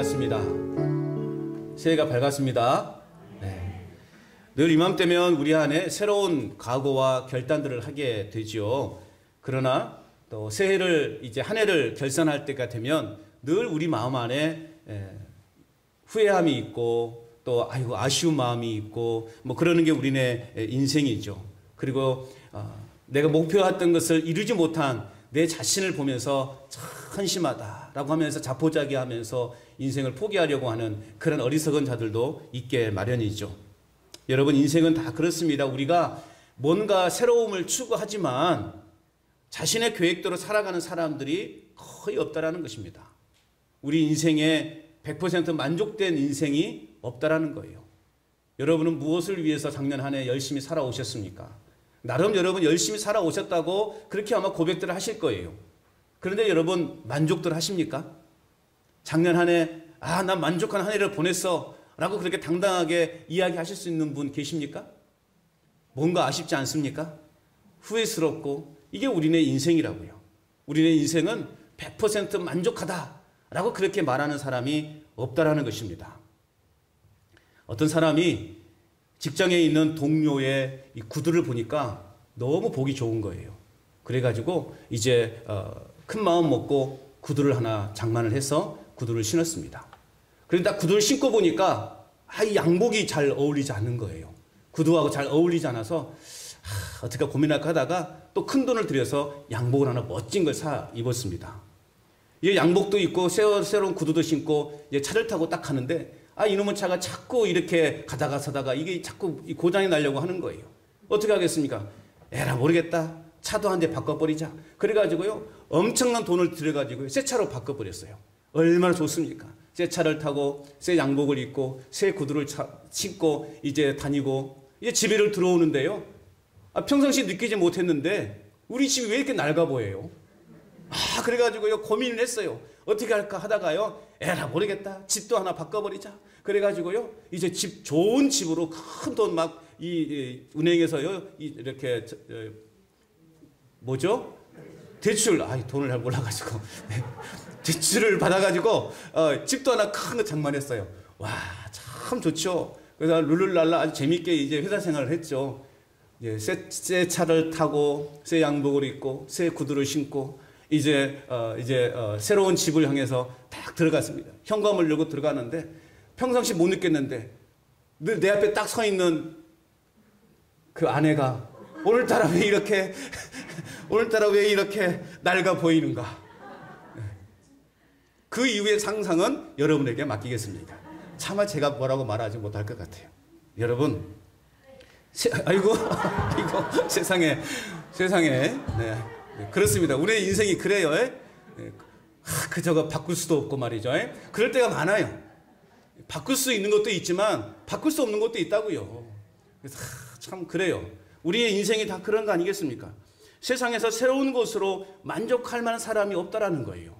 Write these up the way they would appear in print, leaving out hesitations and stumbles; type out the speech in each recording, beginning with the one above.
밝았습니다. 새해가 밝았습니다. 네. 늘 이맘때면 우리 안에 새로운 각오와 결단들을 하게 되지요. 그러나 또 새해를 이제 한 해를 결산할 때가 되면 늘 우리 마음 안에 후회함이 있고 또 아쉬운 마음이 있고 뭐 그러는 게 우리네 인생이죠. 그리고 내가 목표했던 것을 이루지 못한 내 자신을 보면서 참 한심하다라고 하면서 자포자기하면서 인생을 포기하려고 하는 그런 어리석은 자들도 있게 마련이죠. 여러분, 인생은 다 그렇습니다. 우리가 뭔가 새로움을 추구하지만 자신의 계획대로 살아가는 사람들이 거의 없다라는 것입니다. 우리 인생에 100% 만족된 인생이 없다라는 거예요. 여러분은 무엇을 위해서 작년 한 해 열심히 살아오셨습니까? 나름 여러분 열심히 살아오셨다고 그렇게 아마 고백들을 하실 거예요. 그런데 여러분 만족들 하십니까? 작년 한 해, 난 만족한 한 해를 보냈어 라고 그렇게 당당하게 이야기하실 수 있는 분 계십니까? 뭔가 아쉽지 않습니까? 후회스럽고 이게 우리네 인생이라고요. 우리네 인생은 100% 만족하다라고 그렇게 말하는 사람이 없다라는 것입니다. 어떤 사람이 직장에 있는 동료의 이 구두를 보니까 너무 보기 좋은 거예요. 그래가지고 이제 큰 마음 먹고 구두를 하나 장만을 해서 구두를 신었습니다. 그런데 딱 구두를 신고 보니까 이 양복이 잘 어울리지 않는 거예요. 구두하고 잘 어울리지 않아서 어떻게 고민할까 하다가 또 큰 돈을 들여서 양복을 하나 멋진 걸 사 입었습니다. 이 양복도 입고 새로운 구두도 신고 이제 차를 타고 딱 가는데 이놈의 차가 자꾸 이렇게 가다가 서다가 이게 자꾸 고장이 나려고 하는 거예요. 어떻게 하겠습니까? 에라 모르겠다. 차도 한 대 바꿔버리자. 그래가지고요 엄청난 돈을 들여가지고 새 차로 바꿔버렸어요. 얼마나 좋습니까? 새 차를 타고 새 양복을 입고 새 구두를 신고 이제 다니고 이제 집에를 들어오는데요. 평상시 느끼지 못했는데 우리 집이 왜 이렇게 낡아 보여요? 그래가지고요 고민을 했어요. 어떻게 할까 하다가요 에라 모르겠다. 집도 하나 바꿔버리자. 그래가지고요 이제 좋은 집으로 큰 돈 막 은행에서요 이렇게 뭐죠? 대출 돈을 잘 몰라가지고 대출을 받아가지고 집도 하나 큰 거 장만했어요. 와 참 좋죠. 그래서 룰루랄라 아주 재밌게 이제 회사 생활을 했죠. 새 차를 타고 새 양복을 입고 새 구두를 신고 이제 새로운 집을 향해서 딱 들어갔습니다. 현관을 열고 들어가는데 평상시 못 느꼈는데 늘 내 앞에 딱 서 있는 그 아내가 오늘따라 왜 이렇게 낡아 보이는가? 그 이후의 상상은 여러분에게 맡기겠습니다. 차마 제가 뭐라고 말하지 못할 것 같아요. 여러분, 아이고 세상에 네. 그렇습니다. 우리의 인생이 그래요. 저거 바꿀 수도 없고 말이죠. 그럴 때가 많아요. 바꿀 수 있는 것도 있지만 바꿀 수 없는 것도 있다고요. 그래서 참 그래요. 우리의 인생이 다 그런 거 아니겠습니까? 세상에서 새로운 것으로 만족할 만한 사람이 없다라는 거예요.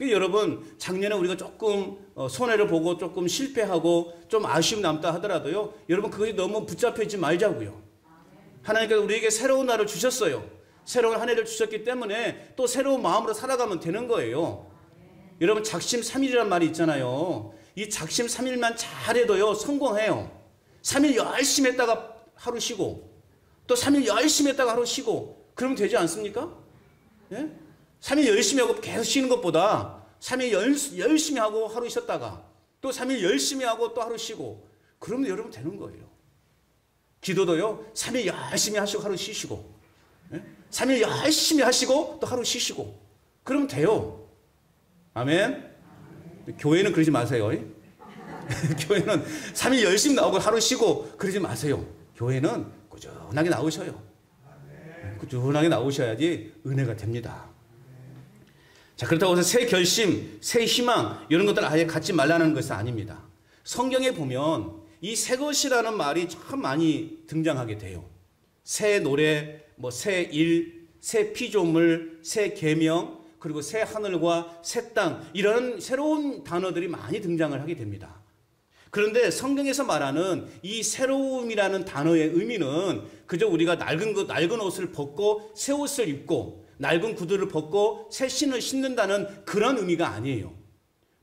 여러분 작년에 우리가 조금 손해를 보고 조금 실패하고 좀 아쉬움 남다 하더라도요. 여러분 그것이 너무 붙잡혀 있지 말자고요. 하나님께서 우리에게 새로운 날을 주셨어요. 새로운 한 해를 주셨기 때문에 또 새로운 마음으로 살아가면 되는 거예요. 여러분 작심삼일이란 말이 있잖아요. 이 작심삼일만 잘해도요 성공해요. 3일 열심히 했다가 하루 쉬고 또 3일 열심히 했다가 하루 쉬고 그러면 되지 않습니까? 3일 열심히 하고 계속 쉬는 것보다 3일 열심히 하고 하루 쉬었다가 또 3일 열심히 하고 또 하루 쉬고 그러면 여러분 되는 거예요. 기도도요 3일 열심히 하시고 하루 쉬시고 3일 열심히 하시고 또 하루 쉬시고 그러면 돼요. 아멘. 교회는 그러지 마세요. 교회는 3일 열심히 나오고 하루 쉬고 그러지 마세요. 교회는 꾸준하게 나오셔요. 꾸준하게 나오셔야지 은혜가 됩니다. 자, 그렇다고 해서 새 결심, 새 희망 이런 것들 아예 갖지 말라는 것은 아닙니다. 성경에 보면 이 새 것이라는 말이 참 많이 등장하게 돼요. 새 노래, 새 일, 새 피조물, 새 계명, 그리고 새 하늘과 새 땅 이런 새로운 단어들이 많이 등장을 하게 됩니다. 그런데 성경에서 말하는 이 새로움이라는 단어의 의미는 그저 우리가 낡은 옷을 벗고 새 옷을 입고 낡은 구두를 벗고 새 신을 신는다는 그런 의미가 아니에요.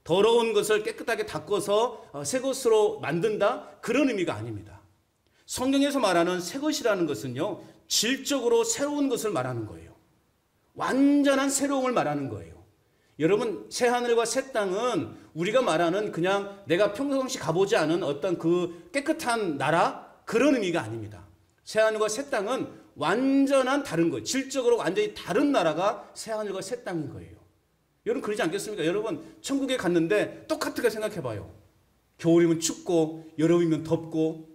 더러운 것을 깨끗하게 닦아서 새 것으로 만든다? 그런 의미가 아닙니다. 성경에서 말하는 새 것이라는 것은요, 질적으로 새로운 것을 말하는 거예요. 완전한 새로움을 말하는 거예요. 여러분, 새 하늘과 새 땅은 우리가 말하는 그냥 내가 평상시 가보지 않은 어떤 그 깨끗한 나라? 그런 의미가 아닙니다. 새 하늘과 새 땅은 완전한 다른 거예요. 질적으로 완전히 다른 나라가 새 하늘과 새 땅인 거예요. 여러분 그러지 않겠습니까? 여러분 천국에 갔는데 똑같게 생각해 봐요. 겨울이면 춥고 여름이면 덥고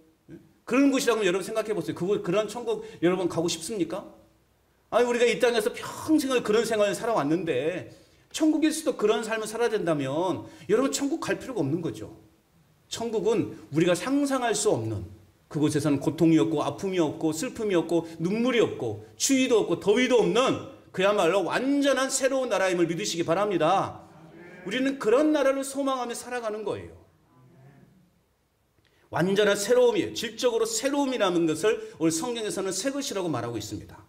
그런 곳이라고 여러분 생각해 보세요. 그런 천국 여러분 가고 싶습니까? 아니 우리가 이 땅에서 평생을 그런 생활을 살아왔는데 천국에서도 그런 삶을 살아야 된다면 여러분 천국 갈 필요가 없는 거죠. 천국은 우리가 상상할 수 없는, 그곳에서는 고통이 없고 아픔이 없고 슬픔이 없고 눈물이 없고 추위도 없고 더위도 없는 그야말로 완전한 새로운 나라임을 믿으시기 바랍니다. 우리는 그런 나라를 소망하며 살아가는 거예요. 완전한 새로움이에요. 질적으로 새로움이라는 것을 오늘 성경에서는 새 것이라고 말하고 있습니다.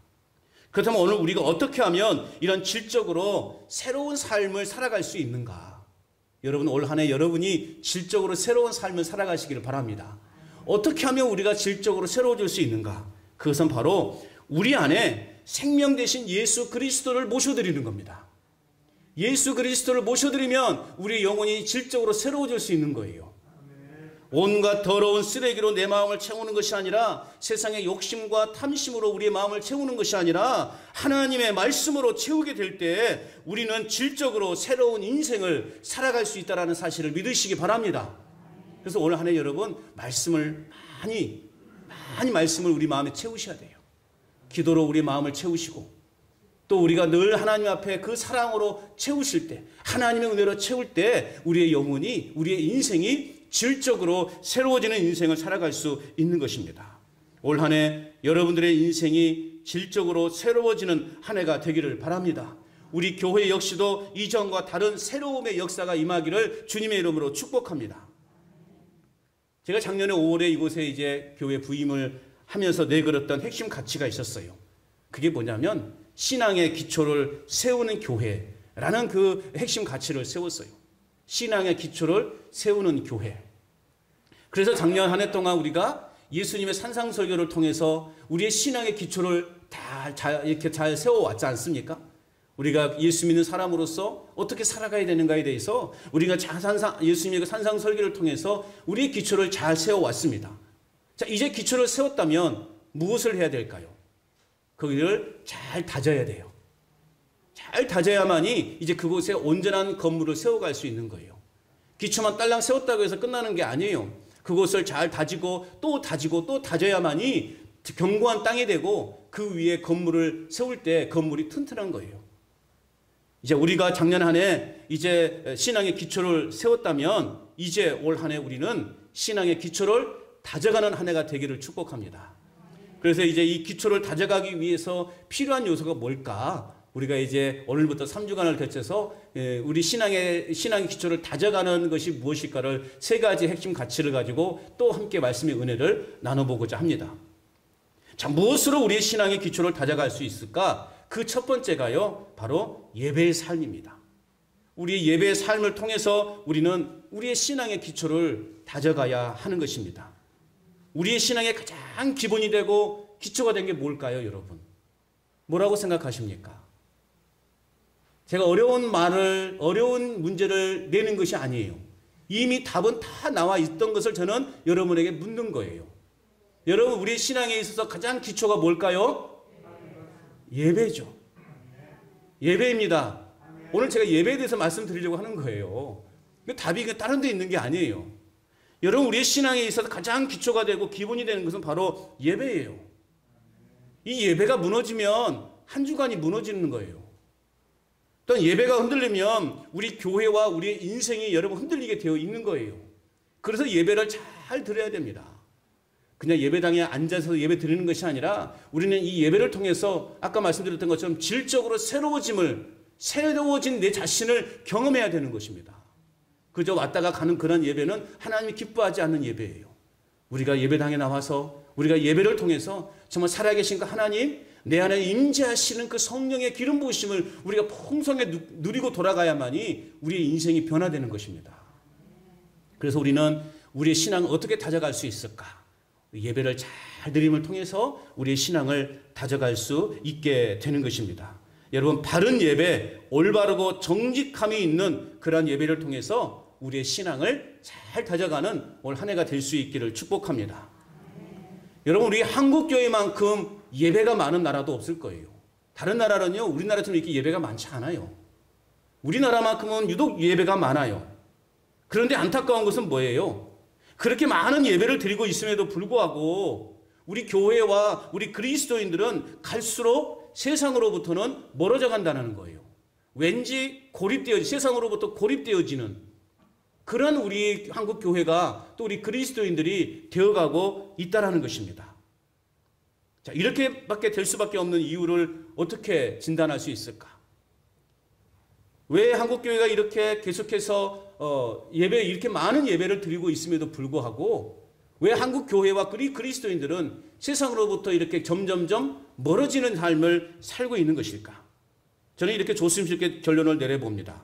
그렇다면 오늘 우리가 어떻게 하면 이런 질적으로 새로운 삶을 살아갈 수 있는가? 여러분 올 한 해 여러분이 질적으로 새로운 삶을 살아가시기를 바랍니다. 어떻게 하면 우리가 질적으로 새로워질 수 있는가? 그것은 바로 우리 안에 생명 되신 예수 그리스도를 모셔드리는 겁니다. 예수 그리스도를 모셔드리면 우리의 영혼이 질적으로 새로워질 수 있는 거예요. 온갖 더러운 쓰레기로 내 마음을 채우는 것이 아니라 세상의 욕심과 탐심으로 우리의 마음을 채우는 것이 아니라 하나님의 말씀으로 채우게 될 때 우리는 질적으로 새로운 인생을 살아갈 수 있다는 사실을 믿으시기 바랍니다. 그래서 오늘 한 해 여러분 말씀을 많이 말씀을 우리 마음에 채우셔야 돼요. 기도로 우리 마음을 채우시고 또 우리가 늘 하나님 앞에 그 사랑으로 채우실 때 하나님의 은혜로 채울 때 우리의 영혼이 우리의 인생이 질적으로 새로워지는 인생을 살아갈 수 있는 것입니다. 올 한 해 여러분들의 인생이 질적으로 새로워지는 한 해가 되기를 바랍니다. 우리 교회 역시도 이전과 다른 새로움의 역사가 임하기를 주님의 이름으로 축복합니다. 제가 작년에 5월에 이곳에 이제 교회 부임을 하면서 내걸었던 핵심 가치가 있었어요. 그게 뭐냐면 신앙의 기초를 세우는 교회라는 그 핵심 가치를 세웠어요. 신앙의 기초를 세우는 교회. 그래서 작년 한 해 동안 우리가 예수님의 산상설교를 통해서 우리의 신앙의 기초를 이렇게 잘 세워왔지 않습니까? 우리가 예수 믿는 사람으로서 어떻게 살아가야 되는가에 대해서 우리가 예수님의 산상설교를 통해서 우리의 기초를 잘 세워왔습니다. 자, 이제 기초를 세웠다면 무엇을 해야 될까요? 거기를 잘 다져야 돼요. 잘 다져야만이 이제 그곳에 온전한 건물을 세워갈 수 있는 거예요. 기초만 딸랑 세웠다고 해서 끝나는 게 아니에요. 그곳을 잘 다지고 또 다져야만이 견고한 땅이 되고 그 위에 건물을 세울 때 건물이 튼튼한 거예요. 이제 우리가 작년 한 해 이제 신앙의 기초를 세웠다면 이제 올 한 해 우리는 신앙의 기초를 다져가는 한 해가 되기를 축복합니다. 그래서 이제 이 기초를 다져가기 위해서 필요한 요소가 뭘까? 우리가 이제 오늘부터 3주간을 거쳐서 우리 신앙의 기초를 다져가는 것이 무엇일까를 세 가지 핵심 가치를 가지고 또 함께 말씀의 은혜를 나눠보고자 합니다. 자, 무엇으로 우리의 신앙의 기초를 다져갈 수 있을까? 그 첫 번째가요, 바로 예배의 삶입니다. 우리 예배의 삶을 통해서 우리는 우리의 신앙의 기초를 다져가야 하는 것입니다. 우리의 신앙의 가장 기본이 되고 기초가 된 게 뭘까요, 여러분? 뭐라고 생각하십니까? 제가 어려운 문제를 내는 것이 아니에요. 이미 답은 다 나와 있던 것을 저는 여러분에게 묻는 거예요. 여러분, 우리의 신앙에 있어서 가장 기초가 뭘까요? 예배죠. 예배입니다. 오늘 제가 예배에 대해서 말씀드리려고 하는 거예요. 답이 다른 데 있는 게 아니에요. 여러분, 우리의 신앙에 있어서 가장 기초가 되고 기본이 되는 것은 바로 예배예요. 이 예배가 무너지면 한 주간이 무너지는 거예요. 또 예배가 흔들리면 우리 교회와 우리의 인생이 여러분 흔들리게 되어 있는 거예요. 그래서 예배를 잘 드려야 됩니다. 그냥 예배당에 앉아서 예배 드리는 것이 아니라 우리는 이 예배를 통해서 아까 말씀드렸던 것처럼 질적으로 새로워진 내 자신을 경험해야 되는 것입니다. 그저 왔다가 가는 그런 예배는 하나님이 기뻐하지 않는 예배예요. 우리가 예배당에 나와서 우리가 예배를 통해서 정말 살아계신 그 하나님, 내 안에 임재하시는 그 성령의 기름 부으심을 우리가 풍성하게 누리고 돌아가야만이 우리의 인생이 변화되는 것입니다. 그래서 우리는 우리의 신앙을 어떻게 다져갈 수 있을까? 예배를 잘 드림을 통해서 우리의 신앙을 다져갈 수 있게 되는 것입니다. 여러분, 바른 예배, 올바르고 정직함이 있는 그러한 예배를 통해서 우리의 신앙을 잘 다져가는 올 한 해가 될 수 있기를 축복합니다. 여러분, 우리 한국교회만큼 예배가 많은 나라도 없을 거예요. 다른 나라는요, 우리나라처럼 이렇게 예배가 많지 않아요. 우리나라만큼은 유독 예배가 많아요. 그런데 안타까운 것은 뭐예요? 그렇게 많은 예배를 드리고 있음에도 불구하고 우리 교회와 우리 그리스도인들은 갈수록 세상으로부터는 멀어져 간다는 거예요. 왠지 세상으로부터 고립되어지는 그런 우리 한국 교회가 또 우리 그리스도인들이 되어가고 있다는 것입니다. 자, 이렇게밖에 될 수밖에 없는 이유를 어떻게 진단할 수 있을까? 왜 한국 교회가 이렇게 계속해서 이렇게 많은 예배를 드리고 있음에도 불구하고 왜 한국 교회와 그리스도인들은 세상으로부터 이렇게 점점점 멀어지는 삶을 살고 있는 것일까? 저는 이렇게 조심스럽게 결론을 내려봅니다.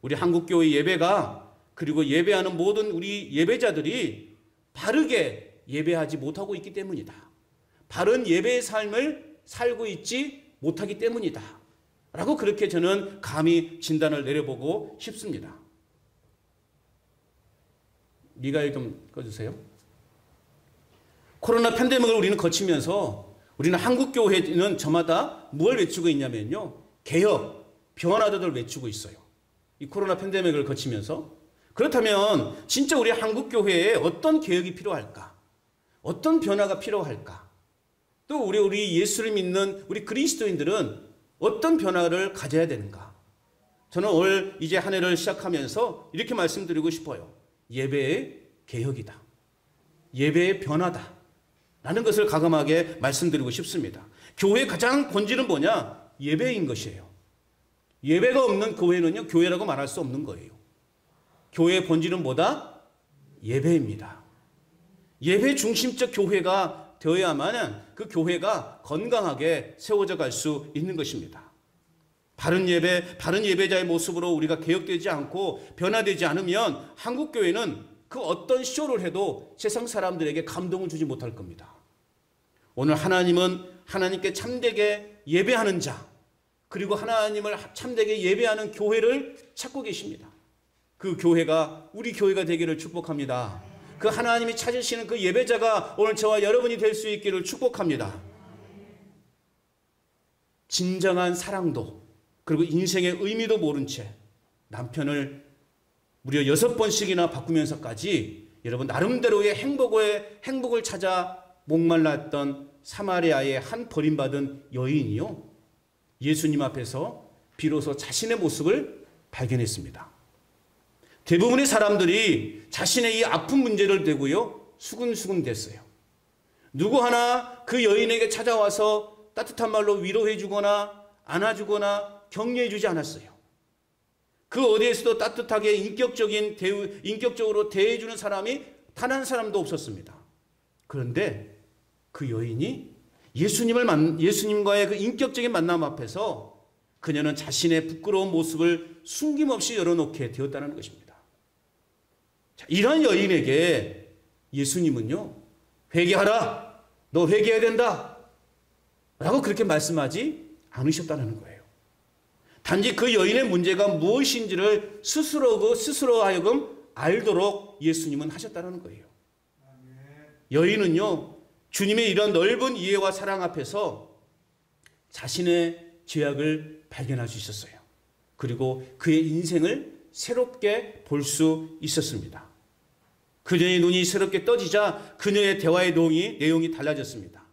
우리 한국 교회 예배가 그리고 예배하는 모든 우리 예배자들이 바르게 예배하지 못하고 있기 때문이다. 바른 예배의 삶을 살고 있지 못하기 때문이다. 라고 그렇게 저는 감히 진단을 내려보고 싶습니다. 미가엘 좀 꺼주세요. 코로나 팬데믹을 우리는 거치면서 우리는 한국교회는 저마다 뭘 외치고 있냐면요. 개혁, 변화들을 외치고 있어요. 이 코로나 팬데믹을 거치면서. 그렇다면 진짜 우리 한국교회에 어떤 개혁이 필요할까? 어떤 변화가 필요할까? 또 우리 예수를 믿는 우리 그리스도인들은 어떤 변화를 가져야 되는가? 저는 올 이제 한 해를 시작하면서 이렇게 말씀드리고 싶어요. 예배의 개혁이다. 예배의 변화다. 라는 것을 가감하게 말씀드리고 싶습니다. 교회의 가장 본질은 뭐냐? 예배인 것이에요. 예배가 없는 교회는요, 교회라고 말할 수 없는 거예요. 교회의 본질은 뭐다? 예배입니다. 예배 중심적 교회가 되어야만 그 교회가 건강하게 세워져 갈 수 있는 것입니다. 바른 예배, 바른 예배자의 모습으로 우리가 개혁되지 않고 변화되지 않으면 한국 교회는 그 어떤 쇼를 해도 세상 사람들에게 감동을 주지 못할 겁니다. 오늘 하나님은 하나님께 참되게 예배하는 자, 그리고 하나님을 참되게 예배하는 교회를 찾고 계십니다. 그 교회가 우리 교회가 되기를 축복합니다. 그 하나님이 찾으시는 그 예배자가 오늘 저와 여러분이 될 수 있기를 축복합니다. 진정한 사랑도 그리고 인생의 의미도 모른 채 남편을 무려 6번씩이나 바꾸면서까지 여러분 나름대로의 행복을 찾아 목말랐던 사마리아의 한 버림받은 여인이요, 예수님 앞에서 비로소 자신의 모습을 발견했습니다. 대부분의 사람들이 자신의 이 아픈 문제를 대고요, 수근수근 됐어요. 누구 하나 그 여인에게 찾아와서 따뜻한 말로 위로해 주거나 안아주거나 격려해 주지 않았어요. 그 어디에서도 따뜻하게 인격적으로 대해주는 사람이 단 한 사람도 없었습니다. 그런데 그 여인이 예수님과의 그 인격적인 만남 앞에서 그녀는 자신의 부끄러운 모습을 숨김없이 열어놓게 되었다는 것입니다. 자, 이런 여인에게 예수님은요, 회개하라, 너 회개해야 된다 라고 그렇게 말씀하지 않으셨다는 거예요. 단지 그 여인의 문제가 무엇인지를 스스로 하여금 알도록 예수님은 하셨다는 거예요. 여인은요, 주님의 이런 넓은 이해와 사랑 앞에서 자신의 죄악을 발견할 수 있었어요. 그리고 그의 인생을 새롭게 볼 수 있었습니다. 그녀의 눈이 새롭게 떠지자 그녀의 대화의 내용이 달라졌습니다.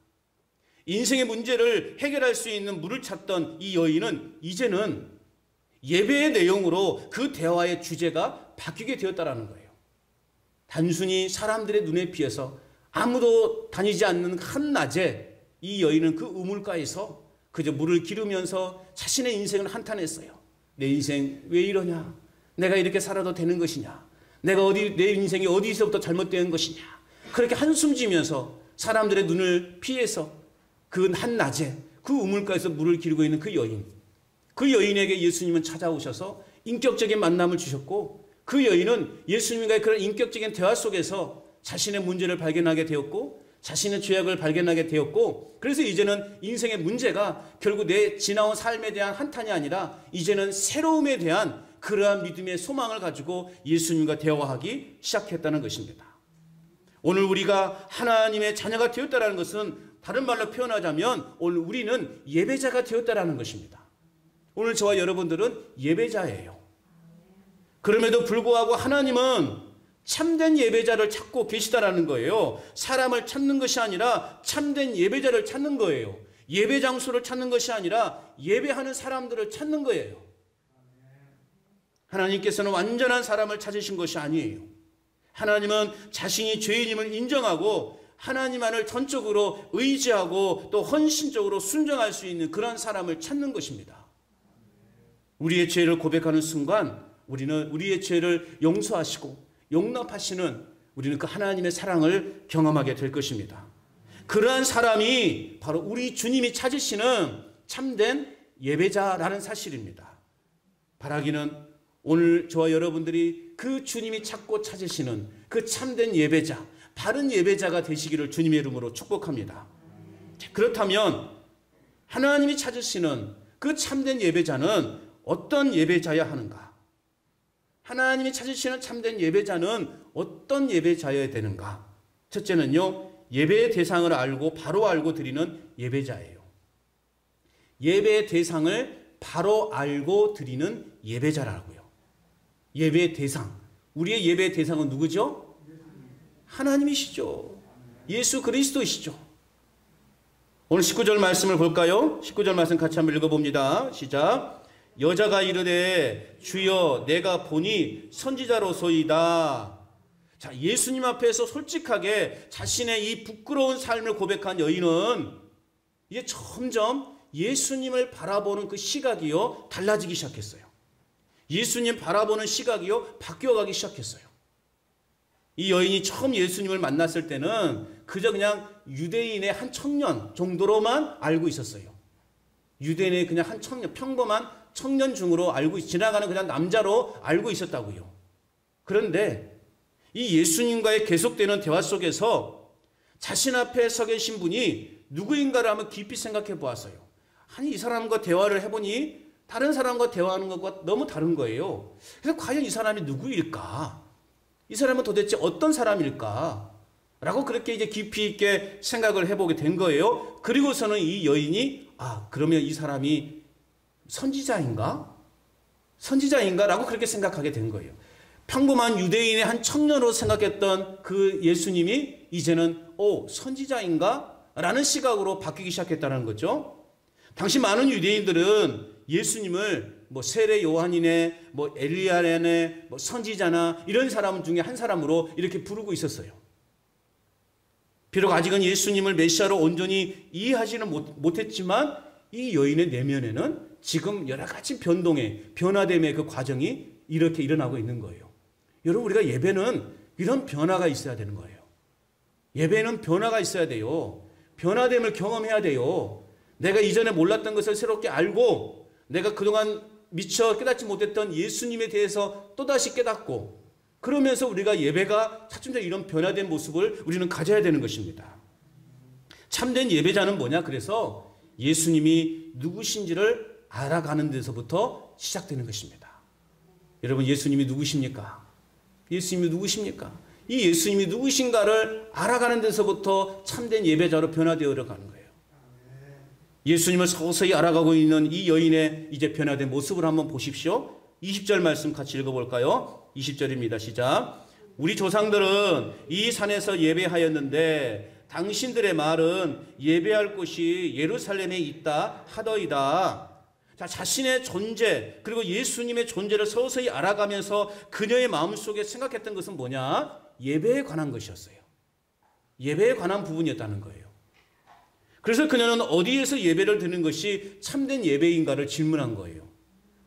인생의 문제를 해결할 수 있는 물을 찾던 이 여인은 이제는 예배의 내용으로 그 대화의 주제가 바뀌게 되었다는 거예요. 단순히 사람들의 눈에 비해서 아무도 다니지 않는 한낮에 이 여인은 그 우물가에서 그저 물을 기르면서 자신의 인생을 한탄했어요. 내 인생 왜 이러냐? 내가 이렇게 살아도 되는 것이냐? 내 인생이 어디서부터 잘못된 것이냐? 그렇게 한숨 지면서 사람들의 눈을 피해서 그 한낮에 그 우물가에서 물을 기르고 있는 그 여인, 그 여인에게 예수님은 찾아오셔서 인격적인 만남을 주셨고, 그 여인은 예수님과의 그런 인격적인 대화 속에서 자신의 문제를 발견하게 되었고, 자신의 죄악을 발견하게 되었고, 그래서 이제는 인생의 문제가 결국 내 지나온 삶에 대한 한탄이 아니라 이제는 새로움에 대한 그러한 믿음의 소망을 가지고 예수님과 대화하기 시작했다는 것입니다. 오늘 우리가 하나님의 자녀가 되었다는 것은 다른 말로 표현하자면 오늘 우리는 예배자가 되었다는 것입니다. 오늘 저와 여러분들은 예배자예요. 그럼에도 불구하고 하나님은 참된 예배자를 찾고 계시다라는 거예요. 사람을 찾는 것이 아니라 참된 예배자를 찾는 거예요. 예배 장소를 찾는 것이 아니라 예배하는 사람들을 찾는 거예요. 하나님께서는 완전한 사람을 찾으신 것이 아니에요. 하나님은 자신이 죄인임을 인정하고 하나님만을 전적으로 의지하고 또 헌신적으로 순종할 수 있는 그런 사람을 찾는 것입니다. 우리의 죄를 고백하는 순간 우리는 우리의 죄를 용서하시고 용납하시는 우리는 그 하나님의 사랑을 경험하게 될 것입니다. 그러한 사람이 바로 우리 주님이 찾으시는 참된 예배자라는 사실입니다. 바라기는 오늘 저와 여러분들이 그 주님이 찾고 찾으시는 그 참된 예배자, 바른 예배자가 되시기를 주님의 이름으로 축복합니다. 그렇다면 하나님이 찾으시는 그 참된 예배자는 어떤 예배자야 하는가? 하나님이 찾으시는 참된 예배자는 어떤 예배자여야 되는가? 첫째는요, 예배의 대상을 알고 바로 알고 드리는 예배자예요. 예배의 대상을 바로 알고 드리는 예배자라고요. 예배의 대상, 우리의 예배의 대상은 누구죠? 하나님이시죠. 예수 그리스도이시죠. 오늘 19절 말씀을 볼까요? 19절 말씀 같이 한번 읽어봅니다. 시작. 여자가 이르되 주여 내가 보니 선지자로소이다. 자, 예수님 앞에서 솔직하게 자신의 이 부끄러운 삶을 고백한 여인은 이제 점점 예수님을 바라보는 그 시각이요 달라지기 시작했어요. 예수님 바라보는 시각이요 바뀌어가기 시작했어요. 이 여인이 처음 예수님을 만났을 때는 그저 그냥 유대인의 한 청년 정도로만 알고 있었어요. 유대인의 그냥 한 청년, 평범한 청년 중으로 지나가는 그냥 남자로 알고 있었다고요. 그런데 이 예수님과의 계속되는 대화 속에서 자신 앞에 서 계신 분이 누구인가를 한번 깊이 생각해 보았어요. 아니, 이 사람과 대화를 해보니 다른 사람과 대화하는 것과 너무 다른 거예요. 그래서 과연 이 사람이 누구일까? 이 사람은 도대체 어떤 사람일까? 라고 그렇게 이제 깊이 있게 생각을 해보게 된 거예요. 그리고서는 이 여인이 그러면 이 사람이 선지자인가? 라고 그렇게 생각하게 된 거예요. 평범한 유대인의 한 청년으로 생각했던 그 예수님이 이제는 선지자인가? 라는 시각으로 바뀌기 시작했다는 거죠. 당시 많은 유대인들은 예수님을 세례 요한이네, 엘리야네, 선지자나 이런 사람 중에 한 사람으로 이렇게 부르고 있었어요. 비록 아직은 예수님을 메시아로 온전히 이해하지는 못했지만 이 여인의 내면에는 지금 여러 가지 변화됨의 그 과정이 이렇게 일어나고 있는 거예요. 여러분, 우리가 예배는 이런 변화가 있어야 되는 거예요. 예배는 변화가 있어야 돼요. 변화됨을 경험해야 돼요. 내가 이전에 몰랐던 것을 새롭게 알고 내가 그동안 미처 깨닫지 못했던 예수님에 대해서 또다시 깨닫고 그러면서 우리가 예배가 차츰차츰 이런 변화된 모습을 우리는 가져야 되는 것입니다. 참된 예배자는 뭐냐? 그래서 예수님이 누구신지를 알아가는 데서부터 시작되는 것입니다. 여러분, 예수님이 누구십니까? 예수님이 누구십니까? 이 예수님이 누구신가를 알아가는 데서부터 참된 예배자로 변화되어 가는 거예요. 예수님을 서서히 알아가고 있는 이 여인의 이제 변화된 모습을 한번 보십시오. 20절 말씀 같이 읽어볼까요? 20절입니다. 시작. 우리 조상들은 이 산에서 예배하였는데 당신들의 말은 예배할 곳이 예루살렘에 있다 하더이다. 자, 자신의 존재 그리고 예수님의 존재를 서서히 알아가면서 그녀의 마음속에 생각했던 것은 뭐냐? 예배에 관한 것이었어요. 예배에 관한 부분이었다는 거예요. 그래서 그녀는 어디에서 예배를 드리는 것이 참된 예배인가를 질문한 거예요.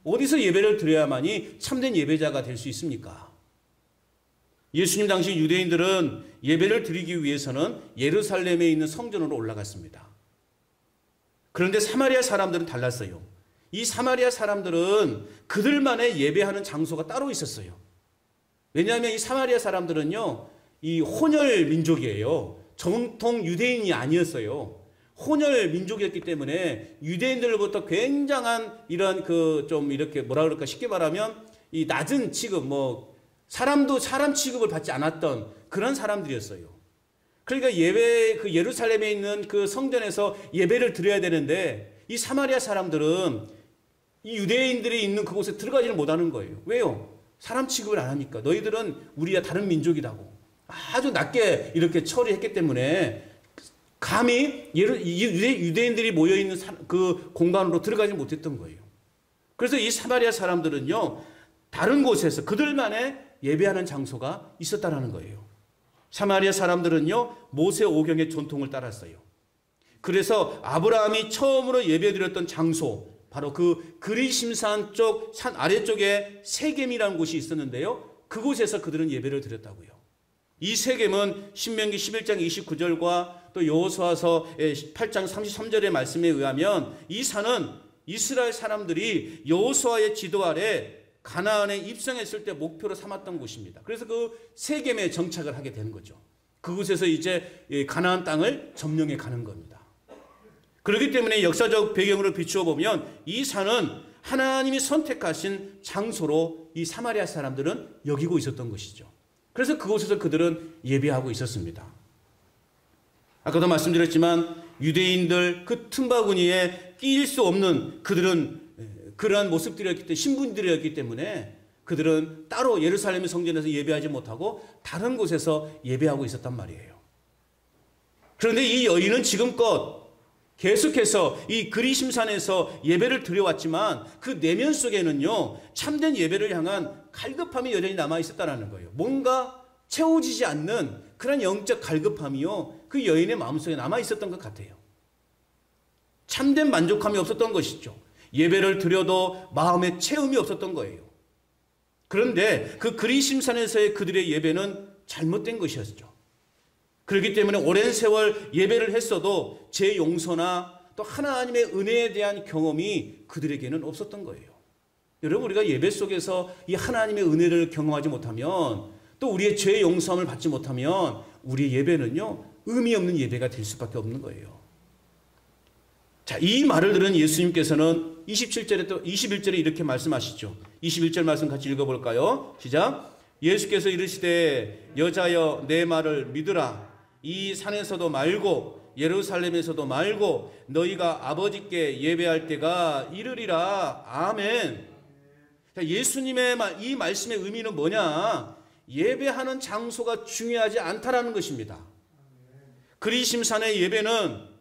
어디서 예배를 드려야만이 참된 예배자가 될 수 있습니까? 예수님 당시 유대인들은 예배를 드리기 위해서는 예루살렘에 있는 성전으로 올라갔습니다. 그런데 사마리아 사람들은 달랐어요. 이 사마리아 사람들은 그들만의 예배하는 장소가 따로 있었어요. 왜냐하면 이 사마리아 사람들은요, 이 혼혈 민족이에요. 정통 유대인이 아니었어요. 혼혈 민족이었기 때문에 유대인들로부터 굉장한 이런 좀 이렇게 뭐라 그럴까 쉽게 말하면 이 낮은 취급, 사람도 사람 취급을 받지 않았던 그런 사람들이었어요. 그러니까 그 예루살렘에 있는 그 성전에서 예배를 드려야 되는데 이 사마리아 사람들은 이 유대인들이 있는 그곳에 들어가지를 못하는 거예요. 왜요? 사람 취급을 안 하니까. 너희들은 우리와 다른 민족이라고 아주 낮게 이렇게 처리했기 때문에 감히 유대인들이 모여있는 그 공간으로 들어가지 못했던 거예요. 그래서 이 사마리아 사람들은요, 다른 곳에서 그들만의 예배하는 장소가 있었다는 거예요. 사마리아 사람들은요, 모세 오경의 전통을 따랐어요. 그래서 아브라함이 처음으로 예배드렸던 장소, 바로 그 그리심산 쪽 산 아래쪽에 세겜이라는 곳이 있었는데요. 그곳에서 그들은 예배를 드렸다고요. 이 세겜은 신명기 11장 29절과 또 여호수아서 8장 33절의 말씀에 의하면 이 산은 이스라엘 사람들이 여호수아의 지도 아래 가나안에 입성했을 때 목표로 삼았던 곳입니다. 그래서 그 세겜에 정착을 하게 되는 거죠. 그곳에서 이제 가나안 땅을 점령해 가는 겁니다. 그렇기 때문에 역사적 배경으로 비추어 보면 이 산은 하나님이 선택하신 장소로 이 사마리아 사람들은 여기고 있었던 것이죠. 그래서 그곳에서 그들은 예배하고 있었습니다. 아까도 말씀드렸지만 유대인들 그 틈바구니에 끼일 수 없는 그들은 그러한 모습들이었기 때문에, 신분들이었기 때문에 그들은 따로 예루살렘 성전에서 예배하지 못하고 다른 곳에서 예배하고 있었단 말이에요. 그런데 이 여인은 지금껏 계속해서 이 그리심산에서 예배를 드려왔지만 그 내면 속에는요, 참된 예배를 향한 갈급함이 여전히 남아있었다는 거예요. 뭔가 채워지지 않는 그런 영적 갈급함이요, 그 여인의 마음속에 남아있었던 것 같아요. 참된 만족함이 없었던 것이죠. 예배를 드려도 마음에 채움이 없었던 거예요. 그런데 그 그리심산에서의 그들의 예배는 잘못된 것이었죠. 그렇기 때문에 오랜 세월 예배를 했어도 제 용서나 또 하나님의 은혜에 대한 경험이 그들에게는 없었던 거예요. 여러분, 우리가 예배 속에서 이 하나님의 은혜를 경험하지 못하면, 또 우리의 죄 용서함을 받지 못하면 우리의 예배는요, 의미 없는 예배가 될 수밖에 없는 거예요. 자, 이 말을 들은 예수님께서는 27절에 또 21절에 이렇게 말씀하시죠. 21절 말씀 같이 읽어볼까요? 시작. 예수께서 이르시되 여자여 내 말을 믿으라. 이 산에서도 말고 예루살렘에서도 말고 너희가 아버지께 예배할 때가 이르리라. 아멘. 자, 예수님의 이 말씀의 의미는 뭐냐? 예배하는 장소가 중요하지 않다라는 것입니다. 그리심산의 예배는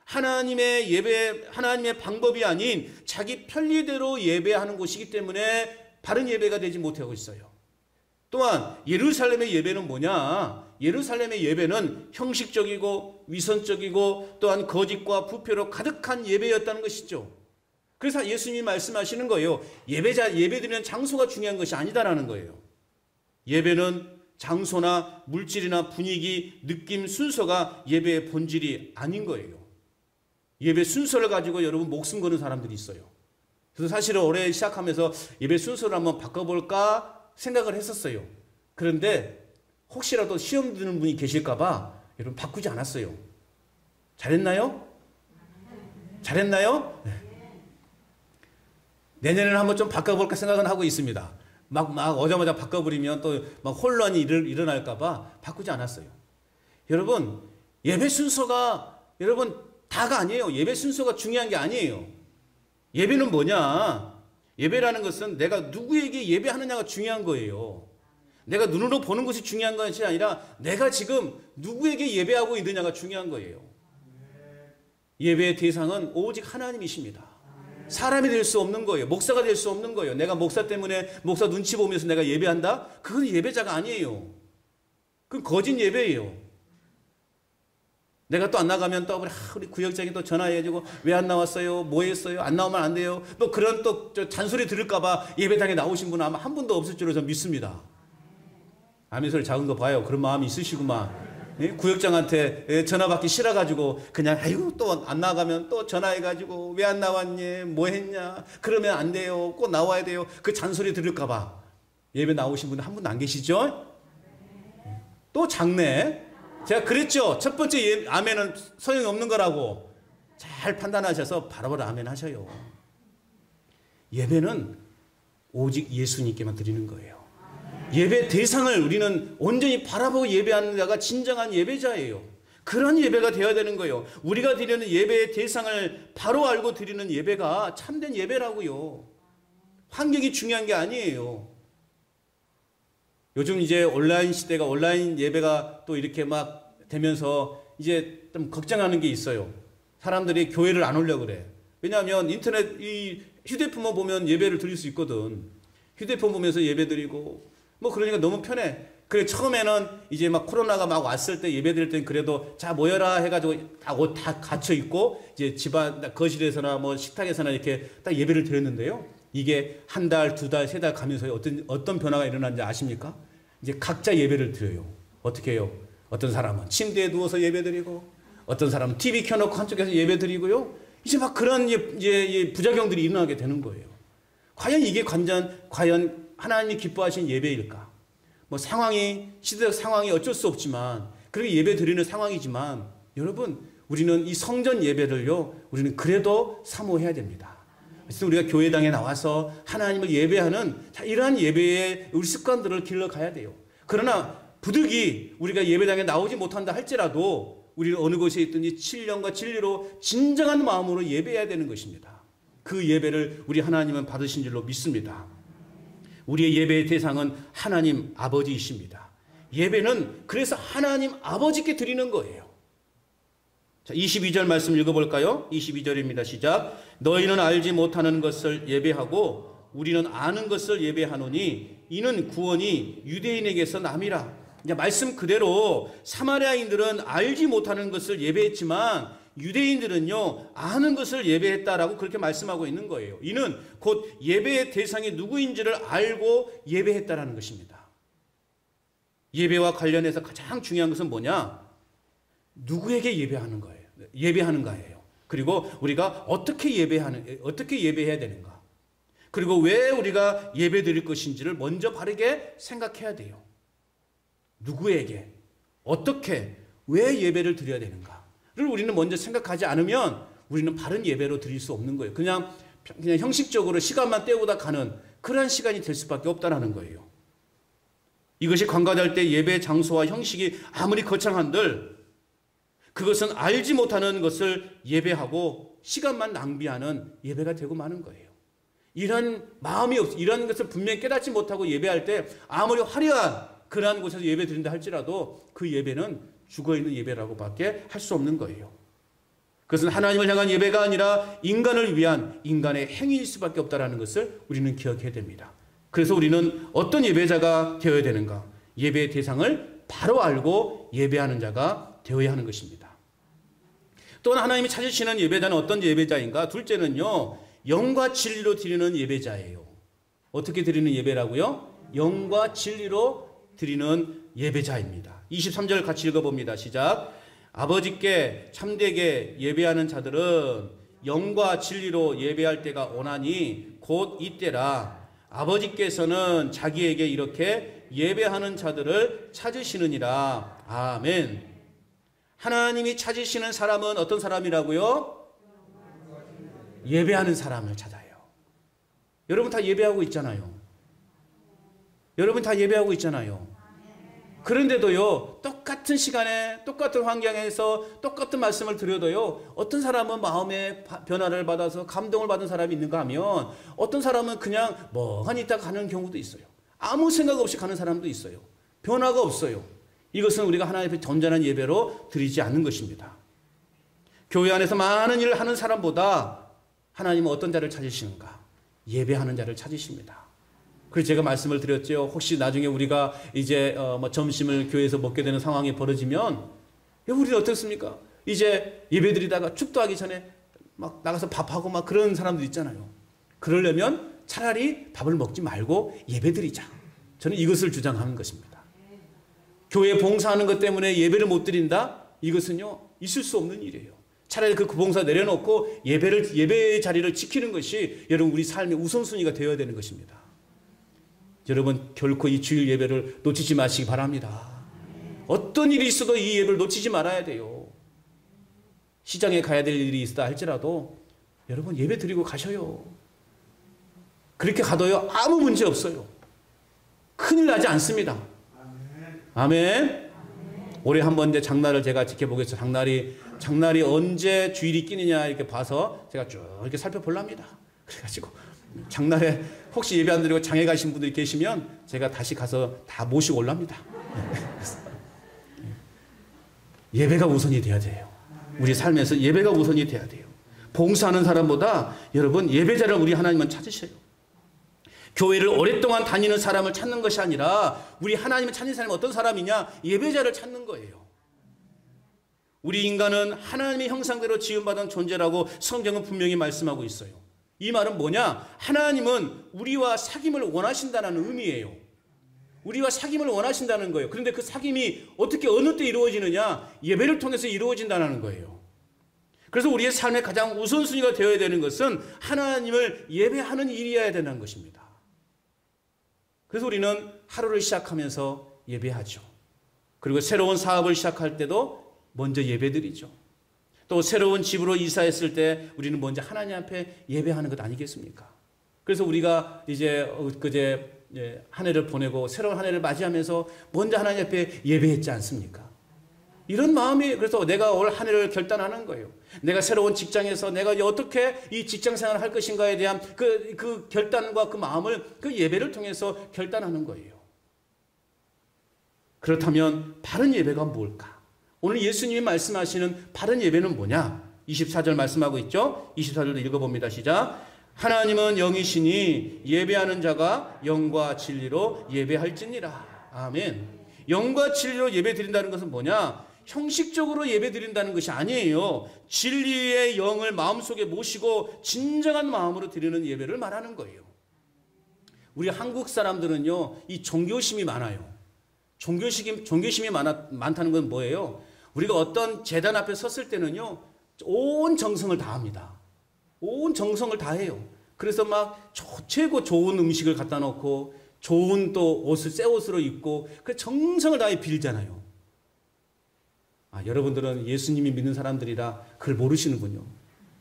하나님의 방법이 아닌 자기 편리대로 예배하는 곳이기 때문에 바른 예배가 되지 못하고 있어요. 또한 예루살렘의 예배는 뭐냐? 예루살렘의 예배는 형식적이고 위선적이고 또한 거짓과 부패로 가득한 예배였다는 것이죠. 그래서 예수님이 말씀하시는 거예요. 예배드리는 장소가 중요한 것이 아니다라는 거예요. 예배는 장소나 물질이나 분위기, 느낌, 순서가 예배의 본질이 아닌 거예요. 예배 순서를 가지고 여러분 목숨 거는 사람들이 있어요. 그래서 사실은 올해 시작하면서 예배 순서를 한번 바꿔볼까 생각을 했었어요. 그런데 혹시라도 시험 드는 분이 계실까봐 여러분 바꾸지 않았어요. 잘했나요? 잘했나요? 네. 내년에는 한번 좀 바꿔볼까 생각은 하고 있습니다. 막 오자마자 바꿔버리면 또 막 혼란이 일어날까봐 바꾸지 않았어요. 여러분, 예배 순서가 여러분 다가 아니에요. 예배 순서가 중요한 게 아니에요. 예배는 뭐냐? 예배라는 것은 내가 누구에게 예배하느냐가 중요한 거예요. 내가 눈으로 보는 것이 중요한 것이 아니라 내가 지금 누구에게 예배하고 있느냐가 중요한 거예요. 예배의 대상은 오직 하나님이십니다. 사람이 될 수 없는 거예요. 목사가 될 수 없는 거예요. 내가 목사 때문에 목사 눈치 보면서 내가 예배한다? 그건 예배자가 아니에요. 그건 거짓 예배예요. 내가 또 안 나가면 또 우리 구역장에 또 전화해가지고 왜 안 나왔어요? 뭐 했어요? 안 나오면 안 돼요. 또 그런 또 잔소리 들을까봐 예배당에 나오신 분은 아마 한 분도 없을 줄로 저는 믿습니다. 아멘 소리 작은 거 봐요. 그런 마음이 있으시구만. 예? 구역장한테 전화 받기 싫어가지고 그냥 아이고 또 안 나가면 또 전화해가지고 왜 안 나왔니? 뭐 했냐? 그러면 안 돼요. 꼭 나와야 돼요. 그 잔소리 들을까봐 예배 나오신 분 한 분도 안 계시죠? 또 작네. 제가 그랬죠. 첫 번째 아멘은 소용이 없는 거라고 잘 판단하셔서 바로바로 아멘 하셔요. 예배는 오직 예수님께만 드리는 거예요. 예배 대상을 우리는 온전히 바라보고 예배하는 자가 진정한 예배자예요. 그런 예배가 되어야 되는 거예요. 우리가 드리는 예배의 대상을 바로 알고 드리는 예배가 참된 예배라고요. 환경이 중요한 게 아니에요. 요즘 이제 온라인 시대가 온라인 예배가 또 이렇게 막 되면서 이제 좀 걱정하는 게 있어요. 사람들이 교회를 안 오려고 그래. 왜냐하면 인터넷 이 휴대폰만 보면 예배를 드릴 수 있거든. 휴대폰 보면서 예배 드리고 뭐 그러니까 너무 편해. 그래 처음에는 이제 막 코로나가 막 왔을 때 예배 드릴 때는 그래도 자 모여라 해가지고 다 옷 다 갖춰 입고 이제 집안 거실에서나 뭐 식탁에서나 이렇게 딱 예배를 드렸는데요. 이게 한 달, 두 달, 세 달 가면서 어떤 변화가 일어났는지 아십니까? 이제 각자 예배를 드려요. 어떻게 해요? 어떤 사람은 침대에 누워서 예배 드리고 어떤 사람은 TV 켜놓고 한쪽에서 예배 드리고요. 이제 막 그런 부작용들이 일어나게 되는 거예요. 과연 이게 과연 하나님이 기뻐하신 예배일까? 뭐 상황이 시대적 상황이 어쩔 수 없지만 그렇게 예배 드리는 상황이지만 여러분 우리는 이 성전 예배를요 우리는 그래도 사모해야 됩니다. 그래서 우리가 교회당에 나와서 하나님을 예배하는 이러한 예배의 우리 습관들을 길러가야 돼요. 그러나 부득이 우리가 예배당에 나오지 못한다 할지라도 우리는 어느 곳에 있든지 신령과 진리로 진정한 마음으로 예배해야 되는 것입니다. 그 예배를 우리 하나님은 받으신 줄로 믿습니다. 우리의 예배의 대상은 하나님 아버지이십니다. 예배는 그래서 하나님 아버지께 드리는 거예요. 자, 22절 말씀 읽어볼까요? 22절입니다. 시작. 너희는 알지 못하는 것을 예배하고 우리는 아는 것을 예배하노니 이는 구원이 유대인에게서 남이라. 이제 말씀 그대로 사마리아인들은 알지 못하는 것을 예배했지만 유대인들은요 아는 것을 예배했다라고 그렇게 말씀하고 있는 거예요. 이는 곧 예배의 대상이 누구인지를 알고 예배했다라는 것입니다. 예배와 관련해서 가장 중요한 것은 뭐냐? 누구에게 예배하는 거예요. 예배하는가예요. 그리고 우리가 어떻게 예배해야 되는가? 그리고 왜 우리가 예배 드릴 것인지를 먼저 바르게 생각해야 돼요. 누구에게, 어떻게, 왜 예배를 드려야 되는가를 우리는 먼저 생각하지 않으면 우리는 바른 예배로 드릴 수 없는 거예요. 그냥 형식적으로 시간만 때우다 가는 그런 시간이 될 수밖에 없다는 거예요. 이것이 관과될 때 예배 장소와 형식이 아무리 거창한들 그것은 알지 못하는 것을 예배하고 시간만 낭비하는 예배가 되고 마는 거예요. 이런 마음이 이런 것을 분명히 깨닫지 못하고 예배할 때 아무리 화려한 그러한 곳에서 예배 드린다 할지라도 그 예배는 죽어있는 예배라고 밖에 할 수 없는 거예요. 그것은 하나님을 향한 예배가 아니라 인간을 위한 인간의 행위일 수밖에 없다는 것을 우리는 기억해야 됩니다. 그래서 우리는 어떤 예배자가 되어야 되는가? 예배의 대상을 바로 알고 예배하는 자가 되어야 하는 것입니다. 또한 하나님이 찾으시는 예배자는 어떤 예배자인가? 둘째는요, 영과 진리로 드리는 예배자예요. 어떻게 드리는 예배라고요? 영과 진리로 드리는 예배자입니다. 23절 같이 읽어봅니다. 시작. 아버지께 참되게 예배하는 자들은 영과 진리로 예배할 때가 오나니 곧 이때라. 아버지께서는 자기에게 이렇게 예배하는 자들을 찾으시느니라. 아멘. 하나님이 찾으시는 사람은 어떤 사람이라고요? 예배하는 사람을 찾아요. 여러분 다 예배하고 있잖아요. 여러분 다 예배하고 있잖아요. 그런데도요, 똑같은 시간에, 똑같은 환경에서 똑같은 말씀을 드려도요, 어떤 사람은 마음의 변화를 받아서 감동을 받은 사람이 있는가 하면, 어떤 사람은 그냥 멍하니 있다가 가는 경우도 있어요. 아무 생각 없이 가는 사람도 있어요. 변화가 없어요. 이것은 우리가 하나님 앞에 온전한 예배로 드리지 않는 것입니다. 교회 안에서 많은 일을 하는 사람보다 하나님은 어떤 자를 찾으시는가? 예배하는 자를 찾으십니다. 그래서 제가 말씀을 드렸죠. 혹시 나중에 우리가 이제 점심을 교회에서 먹게 되는 상황이 벌어지면 우리는 어떻습니까? 이제 예배드리다가 축도하기 전에 막 나가서 밥하고 막 그런 사람들 있잖아요. 그러려면 차라리 밥을 먹지 말고 예배드리자. 저는 이것을 주장하는 것입니다. 교회 봉사하는 것 때문에 예배를 못 드린다? 이것은요, 있을 수 없는 일이에요. 차라리 그 봉사 내려놓고 예배의 자리를 지키는 것이 여러분 우리 삶의 우선순위가 되어야 되는 것입니다. 여러분 결코 이 주일 예배를 놓치지 마시기 바랍니다. 어떤 일이 있어도 이 예배를 놓치지 말아야 돼요. 시장에 가야 될 일이 있다 할지라도 여러분 예배 드리고 가셔요. 그렇게 가도요 아무 문제 없어요. 큰일 나지 않습니다. 아멘. 올해 한번 이제 장날을 제가 지켜보겠어요. 장날이 언제 주일이 끼느냐 이렇게 봐서 제가 쭉 이렇게 살펴볼랍니다. 그래가지고 장날에 혹시 예배 안 드리고 장에 가신 분들이 계시면 제가 다시 가서 다 모시고 올랍니다. 예배가 우선이 돼야 돼요. 우리 삶에서 예배가 우선이 돼야 돼요. 봉사하는 사람보다 여러분 예배자를 우리 하나님은 찾으셔요. 교회를 오랫동안 다니는 사람을 찾는 것이 아니라 우리 하나님을 찾는 사람이 어떤 사람이냐? 예배자를 찾는 거예요. 우리 인간은 하나님의 형상대로 지음받은 존재라고 성경은 분명히 말씀하고 있어요. 이 말은 뭐냐? 하나님은 우리와 사귐을 원하신다는 의미예요. 우리와 사귐을 원하신다는 거예요. 그런데 그 사귐이 어떻게 어느 때 이루어지느냐? 예배를 통해서 이루어진다는 거예요. 그래서 우리의 삶의 가장 우선순위가 되어야 되는 것은 하나님을 예배하는 일이어야 되는 것입니다. 그래서 우리는 하루를 시작하면서 예배하죠. 그리고 새로운 사업을 시작할 때도 먼저 예배드리죠. 또 새로운 집으로 이사했을 때 우리는 먼저 하나님 앞에 예배하는 것 아니겠습니까? 그래서 우리가 이제 그제 한 해를 보내고 새로운 한 해를 맞이하면서 먼저 하나님 앞에 예배했지 않습니까? 이런 마음이 그래서 내가 올 한 해를 결단하는 거예요. 내가 새로운 직장에서 내가 어떻게 이 직장 생활을 할 것인가에 대한 그 결단과 그 마음을 그 예배를 통해서 결단하는 거예요. 그렇다면 바른 예배가 뭘까? 오늘 예수님이 말씀하시는 바른 예배는 뭐냐? 24절 말씀하고 있죠? 24절도 읽어봅니다. 시작. 하나님은 영이시니 예배하는 자가 영과 진리로 예배할지니라. 아멘. 영과 진리로 예배 드린다는 것은 뭐냐? 형식적으로 예배 드린다는 것이 아니에요. 진리의 영을 마음속에 모시고 진정한 마음으로 드리는 예배를 말하는 거예요. 우리 한국 사람들은요, 이 종교심이 많아요. 종교심이 많다는 건 뭐예요? 우리가 어떤 재단 앞에 섰을 때는요, 온 정성을 다합니다. 온 정성을 다해요. 그래서 막 최고 좋은 음식을 갖다 놓고 좋은 또 옷을 새 옷으로 입고 그 정성을 다해 빌잖아요. 여러분들은 예수님이 믿는 사람들이라 그걸 모르시는군요.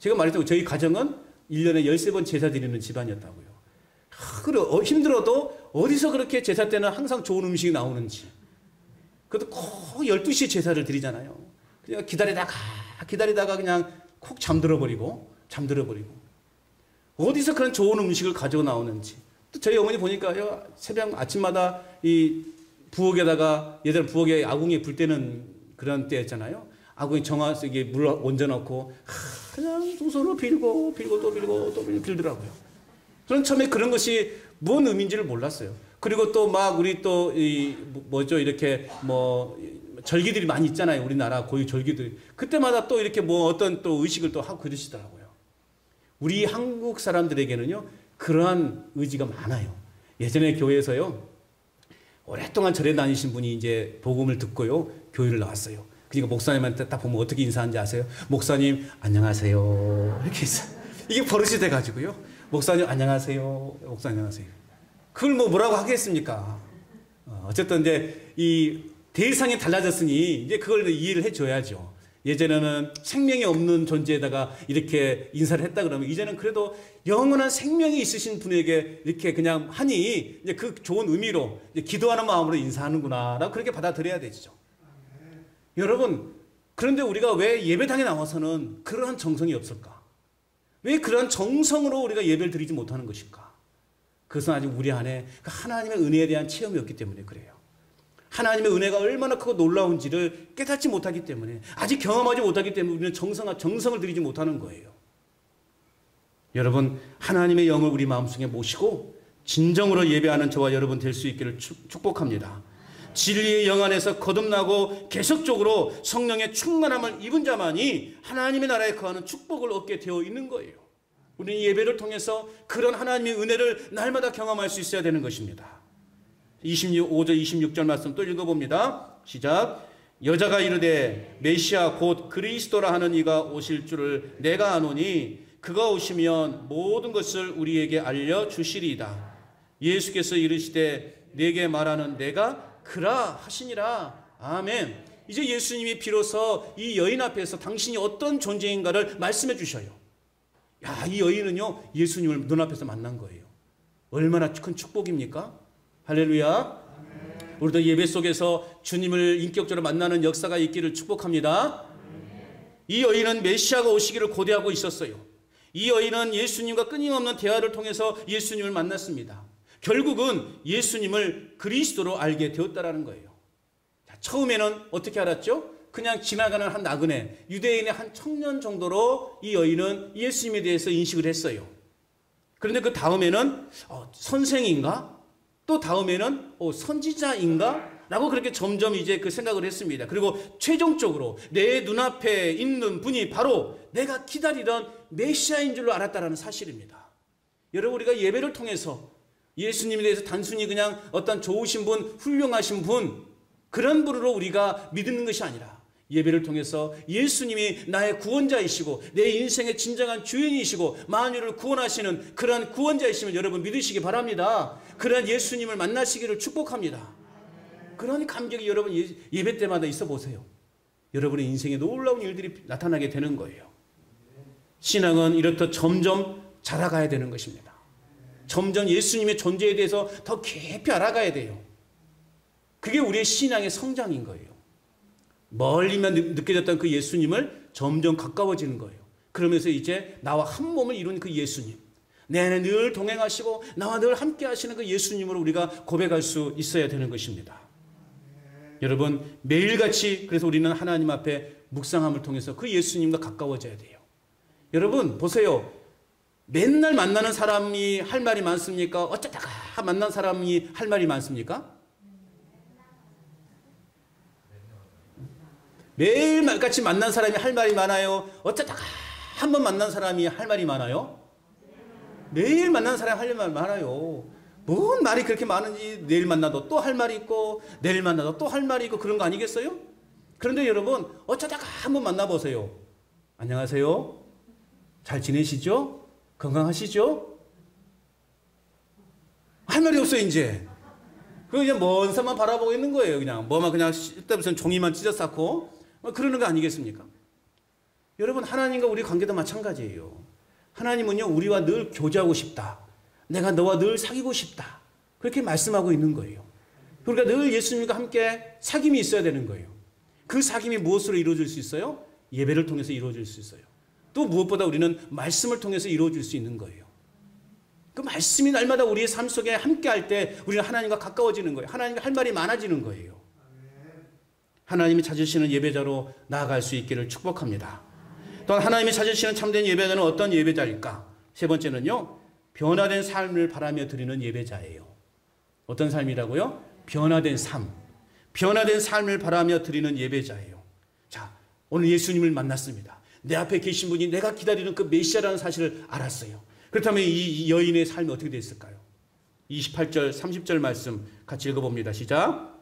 제가 말했던 저희 가정은 1년에 13번 제사 드리는 집안이었다고요. 힘들어도 어디서 그렇게 제사 때는 항상 좋은 음식이 나오는지. 그래도 꼭 12시에 제사를 드리잖아요. 그냥 기다리다가 그냥 콕 잠들어버리고 어디서 그런 좋은 음식을 가지고 나오는지. 또 저희 어머니 보니까요, 새벽 아침마다 이 부엌에다가 예전에 부엌에 아궁이 불 때는 그런 때였잖아요. 아궁이 정화석에 물 얹어 놓고 그냥 두 손으로 빌고 또 빌더라고요. 저는 처음에 그런 것이 뭔 의미인지를 몰랐어요. 그리고 또 막 우리 또 이렇게 절기들이 많이 있잖아요. 우리나라 고유 절기들. 그때마다 또 이렇게 어떤 또 의식을 또 하고 그러시더라고요. 우리 한국 사람들에게는요, 그러한 의지가 많아요. 예전에 교회에서요, 오랫동안 절에 다니신 분이 이제 복음을 듣고요, 교회를 나왔어요. 그러니까 목사님한테 딱 보면 어떻게 인사하는지 아세요? 목사님, 안녕하세요. 이렇게 있어요. 이게 버릇이 돼가지고요. 목사님, 안녕하세요. 목사님, 안녕하세요. 그걸 뭐라고 하겠습니까? 어쨌든 이제 이 대상이 달라졌으니 이제 그걸 이해를 해줘야죠. 예전에는 생명이 없는 존재에다가 이렇게 인사를 했다 그러면 이제는 그래도 영원한 생명이 있으신 분에게 이렇게 그냥 하니 이제 그 좋은 의미로 이제 기도하는 마음으로 인사하는구나 라고 그렇게 받아들여야 되죠. 여러분, 그런데 우리가 왜 예배당에 나와서는 그러한 정성이 없을까? 왜 그러한 정성으로 우리가 예배를 드리지 못하는 것일까? 그것은 아직 우리 안에 하나님의 은혜에 대한 체험이 없기 때문에 그래요. 하나님의 은혜가 얼마나 크고 놀라운지를 깨닫지 못하기 때문에, 아직 경험하지 못하기 때문에 우리는 정성을 들이지 못하는 거예요. 여러분, 하나님의 영을 우리 마음속에 모시고 진정으로 예배하는 저와 여러분 될 수 있기를 축복합니다. 진리의 영 안에서 거듭나고 계속적으로 성령의 충만함을 입은 자만이 하나님의 나라에 거하는 축복을 얻게 되어 있는 거예요. 우리는 예배를 통해서 그런 하나님의 은혜를 날마다 경험할 수 있어야 되는 것입니다. 25절 26절 말씀 또 읽어봅니다. 시작. 여자가 이르되 메시아 곧 그리스도라 하는 이가 오실 줄을 내가 아노니 그가 오시면 모든 것을 우리에게 알려주시리이다. 예수께서 이르시되 내게 말하는 내가 그라 하시니라. 아멘. 이제 예수님이 비로소 이 여인 앞에서 당신이 어떤 존재인가를 말씀해 주셔요. 야, 이 여인은요 예수님을 눈앞에서 만난 거예요. 얼마나 큰 축복입니까? 할렐루야. 우리도 예배 속에서 주님을 인격적으로 만나는 역사가 있기를 축복합니다. 이 여인은 메시아가 오시기를 고대하고 있었어요. 이 여인은 예수님과 끊임없는 대화를 통해서 예수님을 만났습니다. 결국은 예수님을 그리스도로 알게 되었다라는 거예요. 자, 처음에는 어떻게 알았죠? 그냥 지나가는 한 나그네, 유대인의 한 청년 정도로 이 여인은 예수님에 대해서 인식을 했어요. 그런데 그 다음에는 선생인가? 또 다음에는 선지자인가? 라고 그렇게 점점 이제 그 생각을 했습니다. 그리고 최종적으로 내 눈앞에 있는 분이 바로 내가 기다리던 메시아인 줄로 알았다라는 사실입니다. 여러분, 우리가 예배를 통해서 예수님에 대해서 단순히 그냥 어떤 좋으신 분, 훌륭하신 분, 그런 분으로 우리가 믿는 것이 아니라 예배를 통해서 예수님이 나의 구원자이시고 내 인생의 진정한 주인이시고 만유를 구원하시는 그러한 구원자이심을 여러분 믿으시기 바랍니다. 그러한 예수님을 만나시기를 축복합니다. 그런 감격이 여러분 예배 때마다 있어 보세요. 여러분의 인생에 놀라운 일들이 나타나게 되는 거예요. 신앙은 이렇듯 점점 자라가야 되는 것입니다. 점점 예수님의 존재에 대해서 더 깊이 알아가야 돼요. 그게 우리의 신앙의 성장인 거예요. 멀리만 느껴졌던 그 예수님을 점점 가까워지는 거예요. 그러면서 이제 나와 한 몸을 이룬 그 예수님, 내 안에 늘 동행하시고 나와 늘 함께 하시는 그 예수님으로 우리가 고백할 수 있어야 되는 것입니다. 여러분, 매일같이 그래서 우리는 하나님 앞에 묵상함을 통해서 그 예수님과 가까워져야 돼요. 여러분 보세요. 맨날 만나는 사람이 할 말이 많습니까? 어쩌다가 만난 사람이 할 말이 많습니까? 매일같이 만난 사람이 할 말이 많아요? 어쩌다가 한 번 만난 사람이 할 말이 많아요? 매일 만난 사람이 할 말 많아요. 뭔 말이 그렇게 많은지 내일 만나도 또 할 말이 있고 내일 만나도 또 할 말이 있고 그런 거 아니겠어요? 그런데 여러분 어쩌다가 한 번 만나보세요. 안녕하세요. 잘 지내시죠? 건강하시죠? 할 말이 없어요 이제. 그냥 먼 산만 바라보고 있는 거예요. 그냥 뭐만 그냥 쓸데없는 종이만 찢어 쌓고 그러는 거 아니겠습니까? 여러분 하나님과 우리 관계도 마찬가지예요. 하나님은요 우리와 늘 교제하고 싶다. 내가 너와 늘 사귀고 싶다. 그렇게 말씀하고 있는 거예요. 그러니까 늘 예수님과 함께 사귐이 있어야 되는 거예요. 그 사귐이 무엇으로 이루어질 수 있어요? 예배를 통해서 이루어질 수 있어요. 또 무엇보다 우리는 말씀을 통해서 이루어질 수 있는 거예요. 그 말씀이 날마다 우리의 삶 속에 함께 할 때 우리는 하나님과 가까워지는 거예요. 하나님과 할 말이 많아지는 거예요. 하나님이 찾으시는 예배자로 나아갈 수 있기를 축복합니다. 또한 하나님이 찾으시는 참된 예배자는 어떤 예배자일까? 세 번째는요. 변화된 삶을 바라며 드리는 예배자예요. 어떤 삶이라고요? 변화된 삶. 변화된 삶을 바라며 드리는 예배자예요. 자, 오늘 예수님을 만났습니다. 내 앞에 계신 분이 내가 기다리는 그 메시아라는 사실을 알았어요. 그렇다면 이 여인의 삶이 어떻게 됐을까요? 28절, 30절 말씀 같이 읽어봅니다. 시작.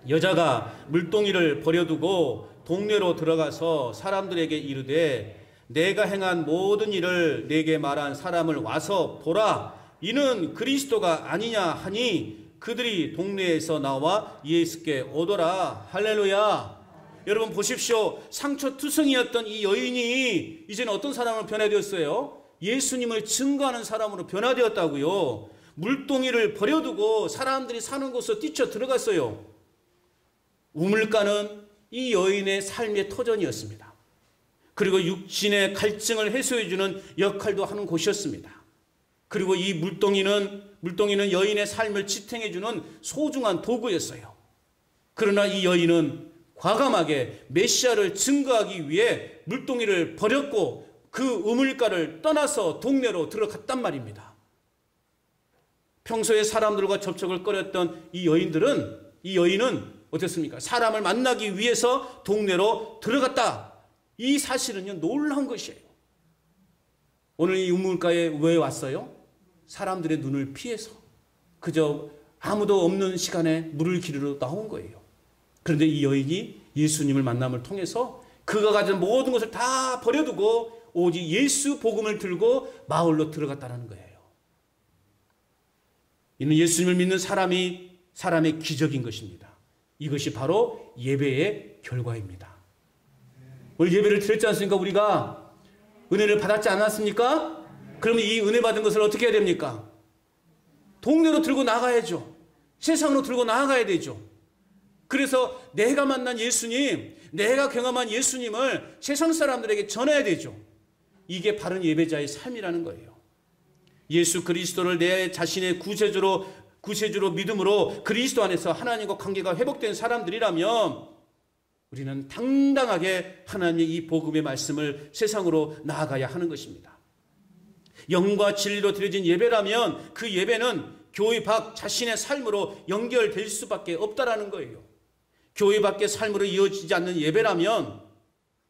여자가 물동이를 버려두고 동네로 들어가서 사람들에게 이르되 내가 행한 모든 일을 내게 말한 사람을 와서 보라. 이는 그리스도가 아니냐 하니 그들이 동네에서 나와 예수께 오더라. 할렐루야. 여러분 보십시오. 상처투성이었던 이 여인이 이제는 어떤 사람으로 변화되었어요? 예수님을 증거하는 사람으로 변화되었다고요. 물동이를 버려두고 사람들이 사는 곳으로 뛰쳐 들어갔어요. 우물가는 이 여인의 삶의 터전이었습니다. 그리고 육신의 갈증을 해소해주는 역할도 하는 곳이었습니다. 그리고 이 물동이는 여인의 삶을 지탱해주는 소중한 도구였어요. 그러나 이 여인은 과감하게 메시아를 증거하기 위해 물동이를 버렸고 그 우물가를 떠나서 동네로 들어갔단 말입니다. 평소에 사람들과 접촉을 꺼렸던 이 여인은 어땠습니까? 사람을 만나기 위해서 동네로 들어갔다. 이 사실은요 놀라운 것이에요. 오늘 이 우물가에 왜 왔어요? 사람들의 눈을 피해서 그저 아무도 없는 시간에 물을 기르러 나온 거예요. 그런데 이 여인이 예수님을 만남을 통해서 그가 가진 모든 것을 다 버려두고 오직 예수 복음을 들고 마을로 들어갔다는 거예요. 이는 예수님을 믿는 사람의 기적인 것입니다. 이것이 바로 예배의 결과입니다. 오늘 예배를 드렸지 않습니까? 우리가 은혜를 받았지 않았습니까? 그러면 이 은혜 받은 것을 어떻게 해야 됩니까? 동네로 들고 나가야죠. 세상으로 들고 나아가야 되죠. 그래서 내가 만난 예수님, 내가 경험한 예수님을 세상 사람들에게 전해야 되죠. 이게 바른 예배자의 삶이라는 거예요. 예수 그리스도를 내 자신의 구세주로 믿음으로 그리스도 안에서 하나님과 관계가 회복된 사람들이라면 우리는 당당하게 하나님의 이 복음의 말씀을 세상으로 나아가야 하는 것입니다. 영과 진리로 드려진 예배라면 그 예배는 교회 밖 자신의 삶으로 연결될 수밖에 없다라는 거예요. 교회 밖의 삶으로 이어지지 않는 예배라면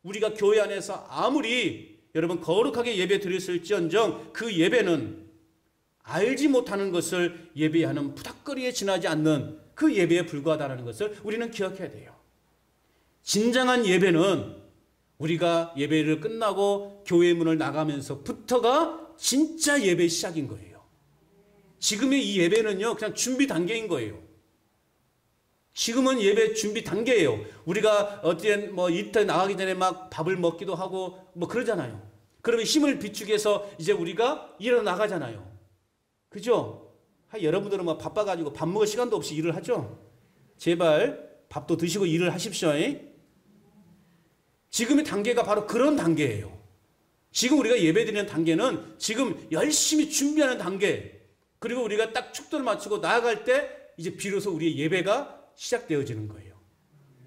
우리가 교회 안에서 아무리 여러분 거룩하게 예배 드렸을지언정 그 예배는 알지 못하는 것을 예배하는 부닥거리에 지나지 않는 그 예배에 불과하다는 것을 우리는 기억해야 돼요. 진정한 예배는 우리가 예배를 끝나고 교회 문을 나가면서부터가 진짜 예배의 시작인 거예요. 지금의 이 예배는요, 그냥 준비 단계인 거예요. 지금은 예배 준비 단계예요. 우리가 어떤 이틀 나가기 전에 막 밥을 먹기도 하고 그러잖아요. 그러면 힘을 비추기 위해서 이제 우리가 일어나가잖아요. 그죠? 여러분들은 바빠가지고 밥 먹을 시간도 없이 일을 하죠? 제발 밥도 드시고 일을 하십시오. 지금의 단계가 바로 그런 단계예요. 지금 우리가 예배드리는 단계는 지금 열심히 준비하는 단계, 그리고 우리가 딱 축도를 마치고 나아갈 때 이제 비로소 우리의 예배가 시작되어지는 거예요.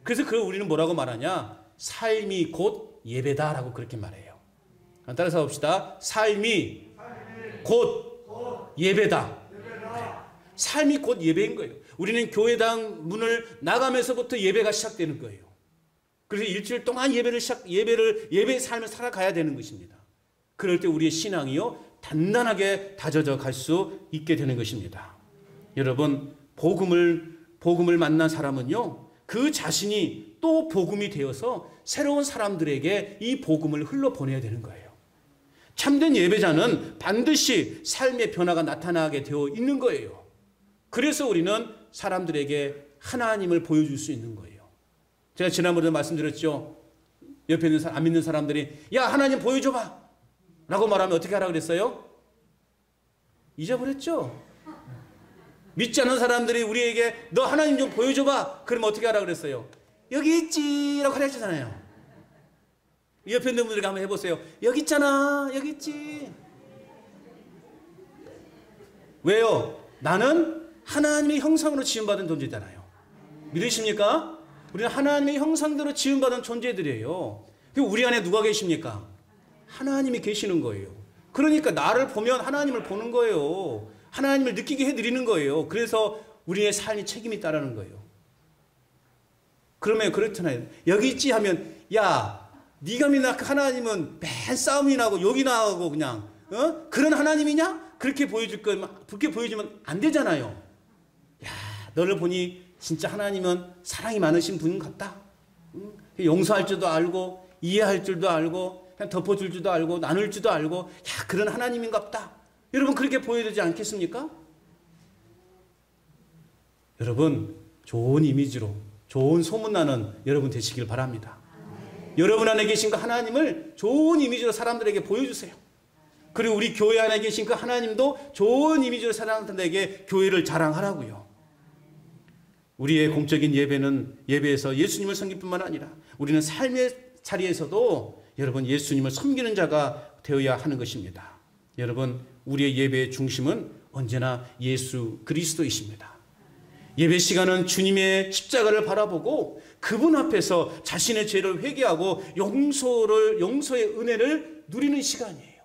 그래서 그걸 우리는 뭐라고 말하냐? 삶이 곧 예배다라고 그렇게 말해요. 따라서 봅시다. 삶이 곧 예배다. 삶이 곧 예배인 거예요. 우리는 교회당 문을 나가면서부터 예배가 시작되는 거예요. 그래서 일주일 동안 예배의 삶을 살아가야 되는 것입니다. 그럴 때 우리의 신앙이요, 단단하게 다져져 갈 수 있게 되는 것입니다. 여러분, 복음을 만난 사람은요, 그 자신이 또 복음이 되어서 새로운 사람들에게 이 복음을 흘러보내야 되는 거예요. 참된 예배자는 반드시 삶의 변화가 나타나게 되어 있는 거예요. 그래서 우리는 사람들에게 하나님을 보여줄 수 있는 거예요. 제가 지난번에 말씀드렸죠. 옆에 있는 안 믿는 사람들이 야, 하나님 보여줘봐 라고 말하면 어떻게 하라 그랬어요? 잊어버렸죠. 믿지 않는 사람들이 우리에게 너 하나님 좀 보여줘봐 그러면 어떻게 하라 그랬어요? 여기 있지 라고 하잖아요. 옆에 있는 분들과 한번 해보세요. 여기 있잖아, 여기 있지. 왜요? 나는 하나님의 형상으로 지음받은 존재잖아요. 믿으십니까? 우리는 하나님의 형상대로 지음받은 존재들이에요. 우리 안에 누가 계십니까? 하나님이 계시는 거예요. 그러니까 나를 보면 하나님을 보는 거예요. 하나님을 느끼게 해드리는 거예요. 그래서 우리의 삶이 책임이 있다라는 거예요. 그러면 그렇잖아요. 여기 있지 하면 야, 네가 믿는 하나님은 맨 싸움이 나고 욕이 나고 그냥 그런 하나님이냐? 그렇게 보여주면 안 되잖아요. 야, 너를 보니 진짜 하나님은 사랑이 많으신 분 같다. 용서할 줄도 알고 이해할 줄도 알고 그냥 덮어줄 줄도 알고 나눌 줄도 알고 야, 그런 하나님인갑다. 여러분 그렇게 보여야 되지 않겠습니까? 여러분 좋은 이미지로 좋은 소문나는 여러분 되시길 바랍니다. 여러분 안에 계신 그 하나님을 좋은 이미지로 사람들에게 보여주세요. 그리고 우리 교회 안에 계신 그 하나님도 좋은 이미지로 사람들에게 교회를 자랑하라고요. 우리의 공적인 예배에서 예수님을 섬길 뿐만 아니라 우리는 삶의 자리에서도 여러분 예수님을 섬기는 자가 되어야 하는 것입니다. 여러분 우리의 예배의 중심은 언제나 예수 그리스도이십니다. 예배 시간은 주님의 십자가를 바라보고 그분 앞에서 자신의 죄를 회개하고 용서의 은혜를 누리는 시간이에요.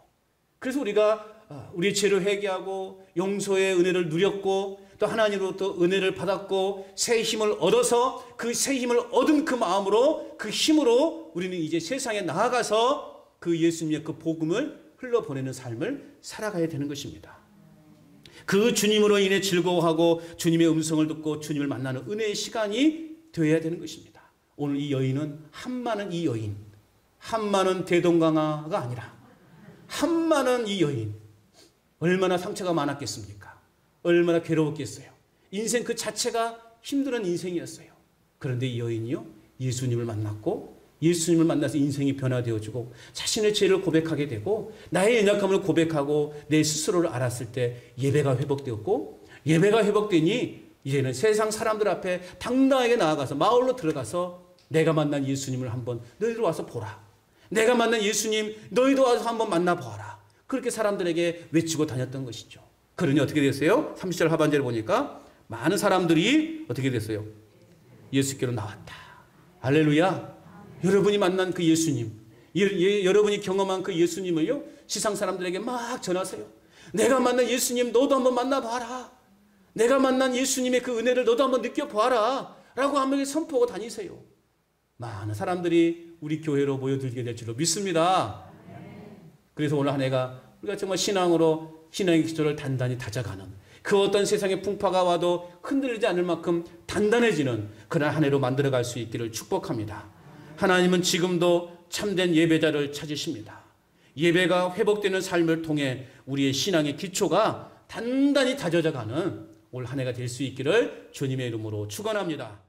그래서 우리가 우리의 죄를 회개하고 용서의 은혜를 누렸고 또 하나님으로부터 은혜를 받았고 새 힘을 얻어서 그 새 힘을 얻은 그 마음으로 그 힘으로 우리는 이제 세상에 나아가서 그 예수님의 그 복음을 흘러보내는 삶을 살아가야 되는 것입니다. 그 주님으로 인해 즐거워하고 주님의 음성을 듣고 주님을 만나는 은혜의 시간이 되어야 되는 것입니다. 오늘 이 여인은 한마는 이 여인, 한마는 대동강아가 아니라 한마는 이 여인, 얼마나 상처가 많았겠습니까? 얼마나 괴로웠겠어요. 인생 그 자체가 힘든 인생이었어요. 그런데 이 여인이요, 예수님을 만났고 예수님을 만나서 인생이 변화되어지고 자신의 죄를 고백하게 되고 나의 연약함을 고백하고 내 스스로를 알았을 때 예배가 회복되었고, 예배가 회복되니 이제는 세상 사람들 앞에 당당하게 나아가서 마을로 들어가서 내가 만난 예수님을 한번 너희들 와서 보라. 내가 만난 예수님 너희도 와서 한번 만나보아라. 그렇게 사람들에게 외치고 다녔던 것이죠. 그러니 어떻게 됐어요? 30절 하반절에 보니까 많은 사람들이 어떻게 됐어요? 예수께로 나왔다. 할렐루야. 여러분이 만난 그 예수님, 여러분이 경험한 그 예수님을요, 세상 사람들에게 막 전하세요. 내가 만난 예수님 너도 한번 만나봐라. 내가 만난 예수님의 그 은혜를 너도 한번 느껴봐라 라고 한번 선포하고 다니세요. 많은 사람들이 우리 교회로 모여들게 될 줄로 믿습니다. 그래서 오늘 한 해가 우리가 정말 신앙으로 신앙의 기초를 단단히 다져가는, 그 어떤 세상의 풍파가 와도 흔들리지 않을 만큼 단단해지는 그런 한 해로 만들어갈 수 있기를 축복합니다. 하나님은 지금도 참된 예배자를 찾으십니다. 예배가 회복되는 삶을 통해 우리의 신앙의 기초가 단단히 다져져가는 올 한 해가 될 수 있기를 주님의 이름으로 축원합니다.